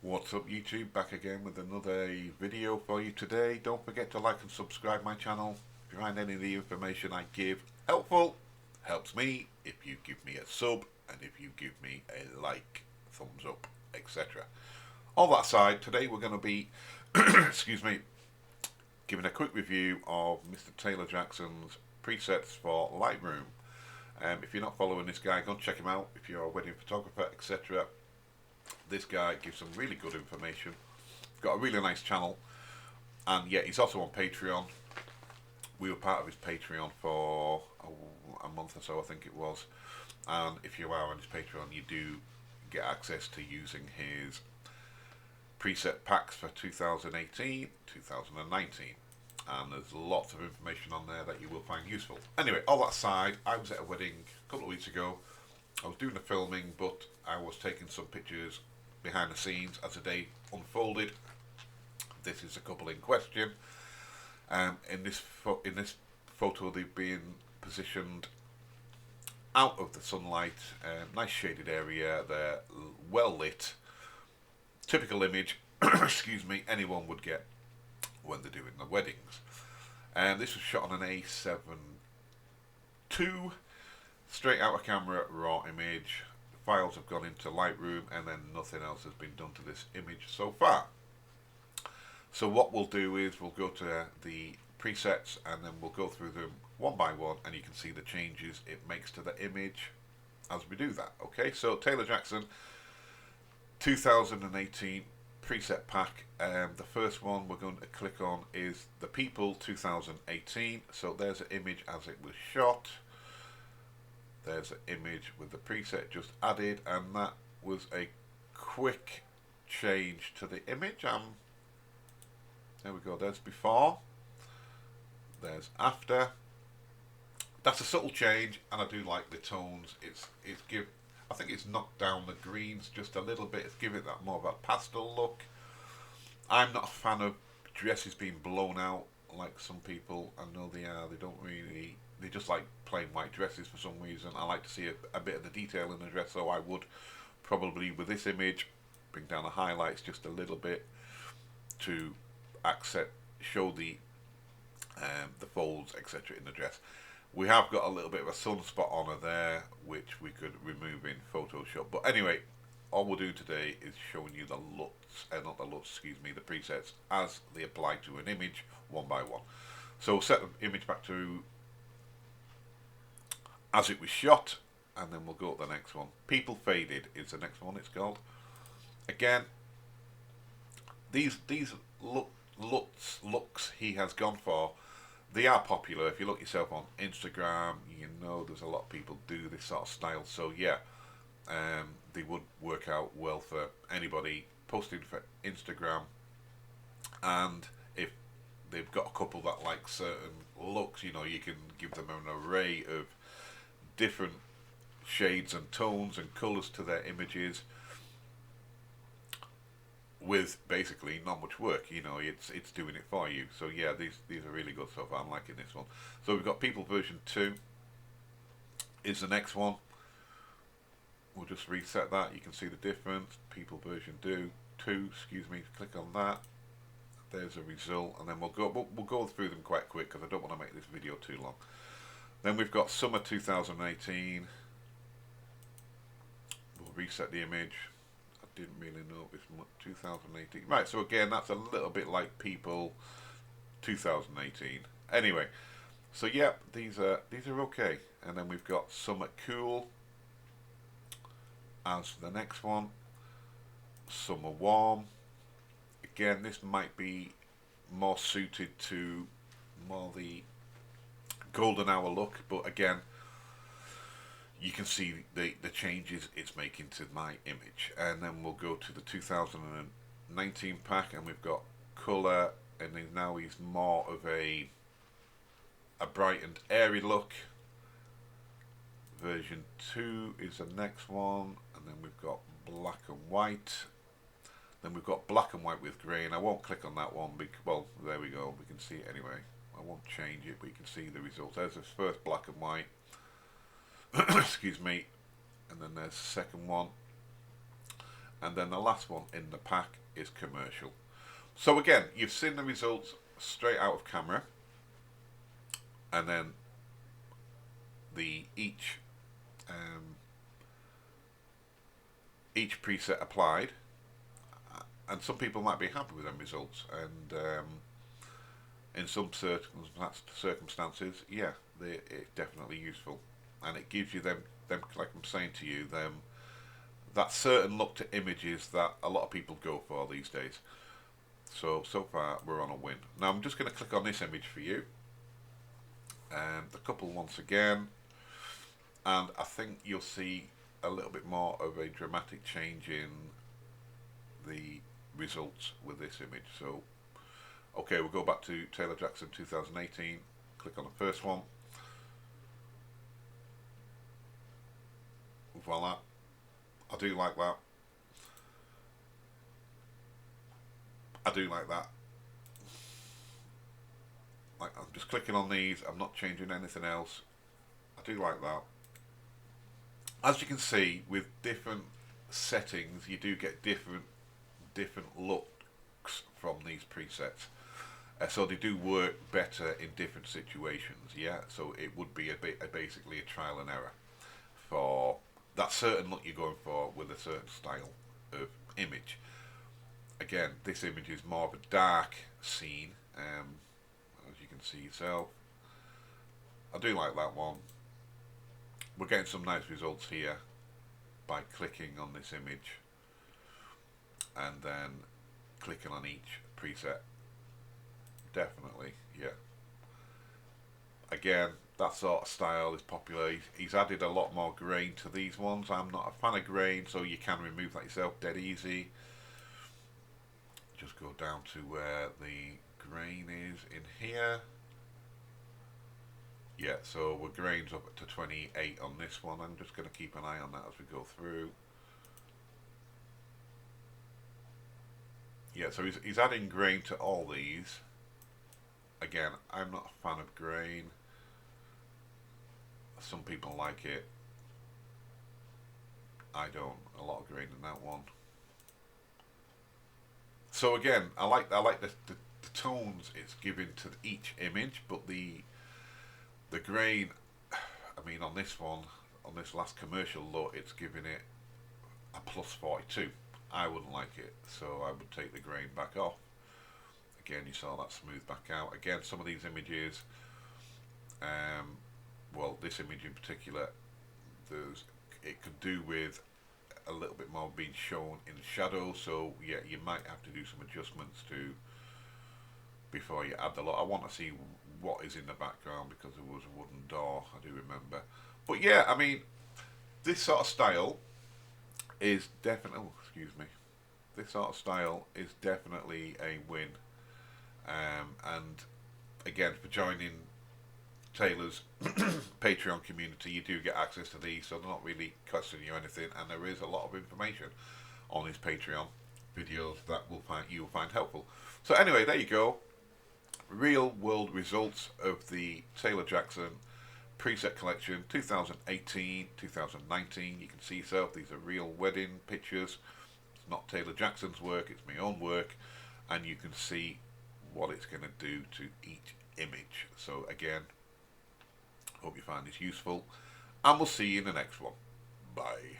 What's up YouTube, back again with another video for you today. Don't forget to like and subscribe my channel. If you find any of the information I give helpful, helps me if you give me a sub and if you give me a like, thumbs up, etc. All that aside, today we're going to be, excuse me, giving a quick review of Mr. Taylor Jackson's presets for Lightroom. If you're not following this guy, go and check him out. If you're a wedding photographer, etc. This guy gives some really good information. Got a really nice channel, and yeah, he's also on Patreon. We were part of his Patreon for a month or so, I think it was. And if you are on his Patreon, you do get access to using his preset packs for 2018, 2019. And there's lots of information on there that you will find useful. Anyway, all that aside, I was at a wedding a couple of weeks ago. I was doing the filming, but I was taking some pictures behind the scenes as the day unfolded. This is a couple in question. In this photo, they've been positioned out of the sunlight, nice shaded area. They're well lit. Typical image, excuse me, anyone would get when they're doing the weddings. And this was shot on an A7 II. Straight out of camera, raw image. The files have gone into Lightroom and then nothing else has been done to this image so far. So what we'll do is we'll go to the presets and then we'll go through them one by one, and you can see the changes it makes to the image as we do that. Okay, so Taylor Jackson 2018 preset pack. The first one we're going to click on is the People 2018. So there's an image as it was shot. There's an image with the preset just added, and that was a quick change to the image. There we go, there's before, there's after. That's a subtle change, and I do like the tones. I think it's knocked down the greens just a little bit. It's giving it that more of a pastel look. I'm not a fan of dresses being blown out like some people. I know they are. They just like plain white dresses for some reason. I like to see a bit of the detail in the dress, so I would probably, with this image, bring down the highlights just a little bit to show the folds, etc. in the dress. We have got a little bit of a sunspot on her there, which we could remove in Photoshop. But anyway, all we'll do today is showing you the the presets as they apply to an image one by one. So we'll set the image back to as it was shot, and then we'll go to the next one. People Faded is the next one it's called. Again, these looks he has gone for, they are popular. If you look yourself on Instagram, you know there's a lot of people do this sort of style. So yeah, they would work out well for anybody posting for Instagram. And if they've got a couple that like certain looks, you know, you can give them an array of different shades and tones and colours to their images with basically not much work. You know, it's doing it for you. So yeah, these are really good so far. I'm liking this one. So we've got People version 2 is the next one. We'll just reset that. You can see the difference. People version 2, excuse me. Click on that. There's a result, and then we'll go through them quite quick because I don't want to make this video too long. Then we've got Summer 2018. We'll reset the image. I didn't really know this much. 2018. Right, so again, that's a little bit like People 2018. Anyway, so yeah, these are okay. And then we've got Summer Cool as the next one. Summer Warm. Again, this might be more suited to more the golden hour look, but again, you can see the changes it's making to my image. And then we'll go to the 2019 pack, and we've got colour, and then now he's more of a bright and airy look. Version 2 is the next one, and then we've got black and white. Then we've got black and white with grey, and I won't click on that one because, well, there we go, we can see it anyway. I won't change it, but you can see the results. There's the first black and white. Excuse me. And then there's the second one. and then the last one in the pack is commercial. So again, you've seen the results straight out of camera, and then each preset applied, and some people might be happy with them results, and in some circumstances, yeah, it's definitely useful, and it gives you them, like I'm saying to you, that certain look to images that a lot of people go for these days. So far we're on a win. Now I'm just going to click on this image for you, and the couple once again, and I think you'll see a little bit more of a dramatic change in the results with this image. So okay, we'll go back to Taylor Jackson 2018, click on the first one, voila, I do like that. I do like that. Like, I'm just clicking on these, I'm not changing anything else. I do like that. As you can see, with different settings, you do get different looks from these presets. So they do work better in different situations. Yeah, so it would be basically a trial and error for that certain look you're going for with a certain style of image. Again, this image is more of a dark scene, as you can see yourself. I do like that one. We're getting some nice results here by clicking on this image and then clicking on each preset. Definitely, yeah. Again, that sort of style is popular. He's added a lot more grain to these ones. I'm not a fan of grain, so you can remove that yourself dead easy. Just go down to where the grain is in here. Yeah, so we're grains up to 28 on this one. I'm just going to keep an eye on that as we go through. Yeah, so he's adding grain to all these. Again, I'm not a fan of grain. Some people like it. I don't. A lot of grain in that one. So again, I like the tones it's given to each image, but the grain, I mean, on this one, on this last commercial look, it's giving it a plus 42. I wouldn't like it, so I would take the grain back off. Again, you saw that smooth back out. Again, some of these images, well, this image in particular, it could do with a little bit more being shown in shadow, so yeah, you might have to do some adjustments before you add the lot. I want to see what is in the background because there was a wooden door, I do remember. But yeah, I mean, this sort of style is definitely, oh, excuse me, this sort of style is definitely a win. And again, for joining Taylor's Patreon community, you do get access to these, so they're not really costing you anything, and there is a lot of information on his Patreon videos that you will find helpful. So anyway, there you go. Real world results of the Taylor Jackson preset collection 2018 2019. You can see yourself, these are real wedding pictures. It's not Taylor Jackson's work, it's my own work, and you can see what it's going to do to each image. So again, hope you find this useful, and we'll see you in the next one. Bye.